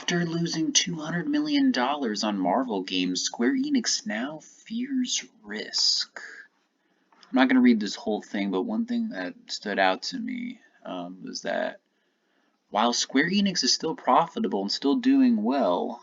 After losing $200 million on Marvel games, Square Enix now fears risk. I'm not going to read this whole thing, but one thing that stood out to me was that while Square Enix is still profitable and still doing well,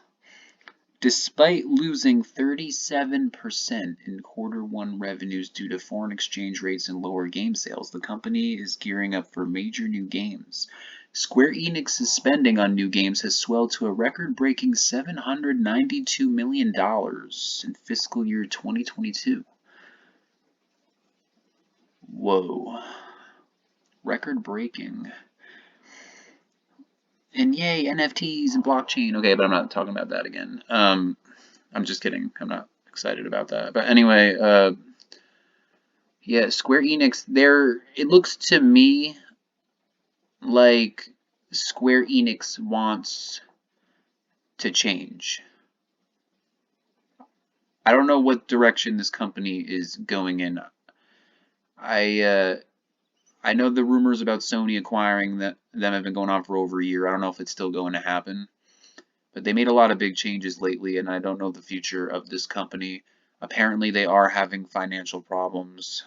despite losing 37% in Q1 revenues due to foreign exchange rates and lower game sales, the company is gearing up for major new games. Square Enix's spending on new games has swelled to a record-breaking $792 million in fiscal year 2022. Whoa. Record-breaking. And yay, NFTs and blockchain. Okay, but I'm not talking about that again. I'm just kidding. I'm not excited about that. But anyway, yeah, Square Enix, it looks to me like Square Enix wants to change. I don't know what direction this company is going in. I know the rumors about Sony acquiring them have been going on for over a year. I don't know if it's still going to happen. But they made a lot of big changes lately, and I don't know the future of this company. Apparently, they are having financial problems.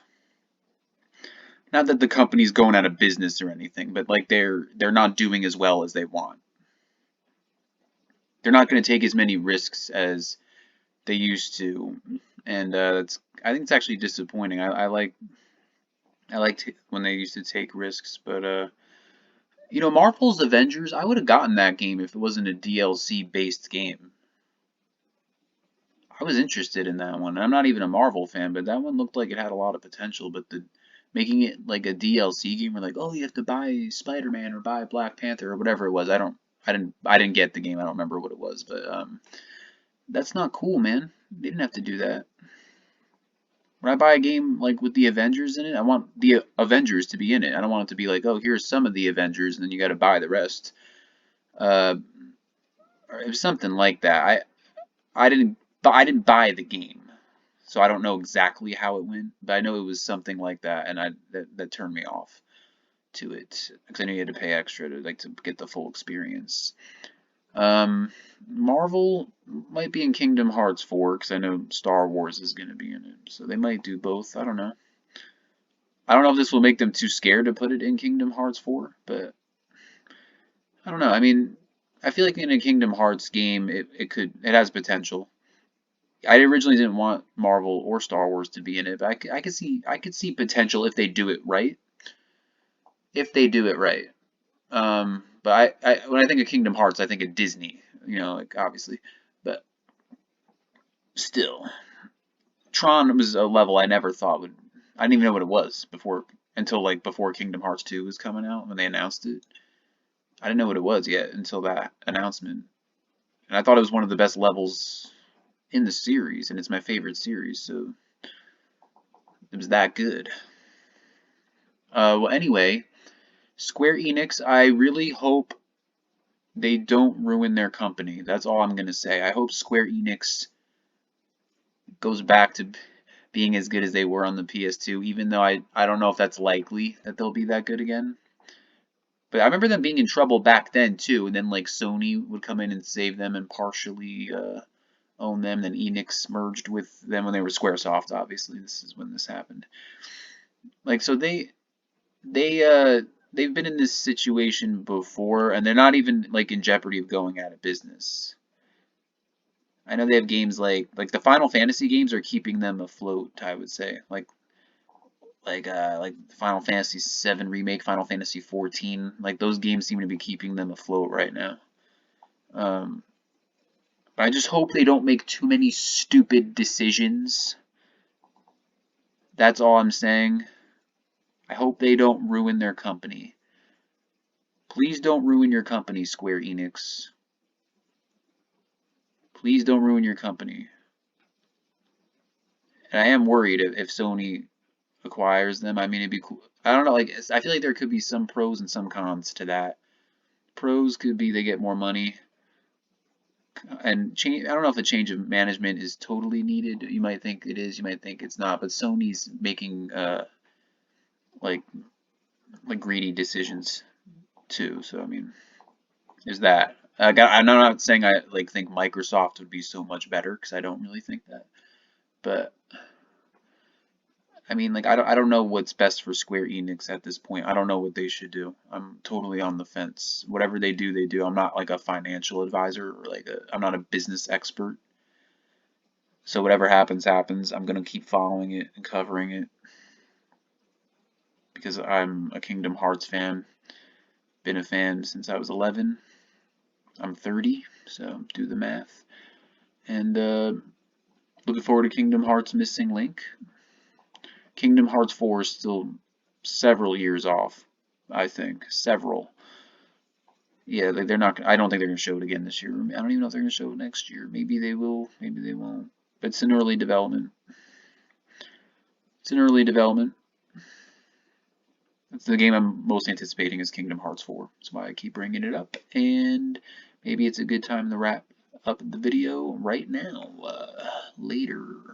Not that the company's going out of business or anything, but like they're not doing as well as they want. They're not going to take as many risks as they used to, and I think it's actually disappointing. I liked when they used to take risks, but you know, Marvel's Avengers, I would have gotten that game if it wasn't a DLC-based game. I was interested in that one. I'm not even a Marvel fan, but that one looked like it had a lot of potential. But making it like a DLC game, where like, oh, you have to buy Spider-Man or buy Black Panther or whatever it was. I didn't get the game. I don't remember what it was, but that's not cool, man. They didn't have to do that. When I buy a game like with the Avengers in it, I want the Avengers to be in it. I don't want it to be like, oh, here's some of the Avengers, and then you got to buy the rest. Or it was something like that. I didn't buy the game, so I don't know exactly how it went, but I know it was something like that, and that turned me off to it because I knew you had to pay extra to get the full experience. Marvel might be in Kingdom Hearts 4 because I know Star Wars is going to be in it, so they might do both. I don't know. I don't know if this will make them too scared to put it in Kingdom Hearts 4, but I don't know. I mean, I feel like in a Kingdom Hearts game, it has potential. I originally didn't want Marvel or Star Wars to be in it, but I could see potential if they do it right. If they do it right. But when I think of Kingdom Hearts, I think of Disney, you know, like obviously. But still, Tron was a level I never thought would. I didn't even know what it was before Kingdom Hearts 2 was coming out when they announced it. I didn't know what it was yet until that announcement, and I thought it was one of the best levels in the series, and it's my favorite series, so it was that good. Well, anyway, Square Enix, I really hope they don't ruin their company. That's all I'm going to say. I hope Square Enix goes back to being as good as they were on the PS2, even though I don't know if that's likely that they'll be that good again. But I remember them being in trouble back then, too, and then like Sony would come in and save them and partially own them. Then Enix merged with them when they were Squaresoft, obviously. This is when this happened. Like, so they've been in this situation before, and they're not even like in jeopardy of going out of business. I know they have games like the Final Fantasy games are keeping them afloat, I would say. Like Final Fantasy VII Remake, Final Fantasy XIV, like those games seem to be keeping them afloat right now. I just hope they don't make too many stupid decisions. That's all I'm saying. I hope they don't ruin their company. Please don't ruin your company, Square Enix. Please don't ruin your company. And I am worried if Sony acquires them. I mean, it'd be cool. I don't know, like, I feel like there could be some pros and some cons to that. Pros could be they get more money. And change, I don't know if a change of management is totally needed. You might think it is, you might think it's not, but Sony's making like greedy decisions too. So I mean, there's that. I'm not saying I like think Microsoft would be so much better because I don't really think that. But I mean, like I don't know what's best for Square Enix at this point. I don't know what they should do. I'm totally on the fence. Whatever they do, they do. I'm not like a financial advisor or like I'm not a business expert. So whatever happens, happens. I'm gonna keep following it and covering it because I'm a Kingdom Hearts fan. Been a fan since I was 11. I'm 30, so do the math. And looking forward to Kingdom Hearts Missing Link. Kingdom Hearts 4 is still several years off, I think. Several. Yeah, like they're not. I don't think they're gonna show it again this year. I don't even know if they're gonna show it next year. Maybe they will. Maybe they won't. But it's in early development. It's in early development. That's the game I'm most anticipating is Kingdom Hearts 4. That's why I keep bringing it up. And maybe it's a good time to wrap up the video right now. Later.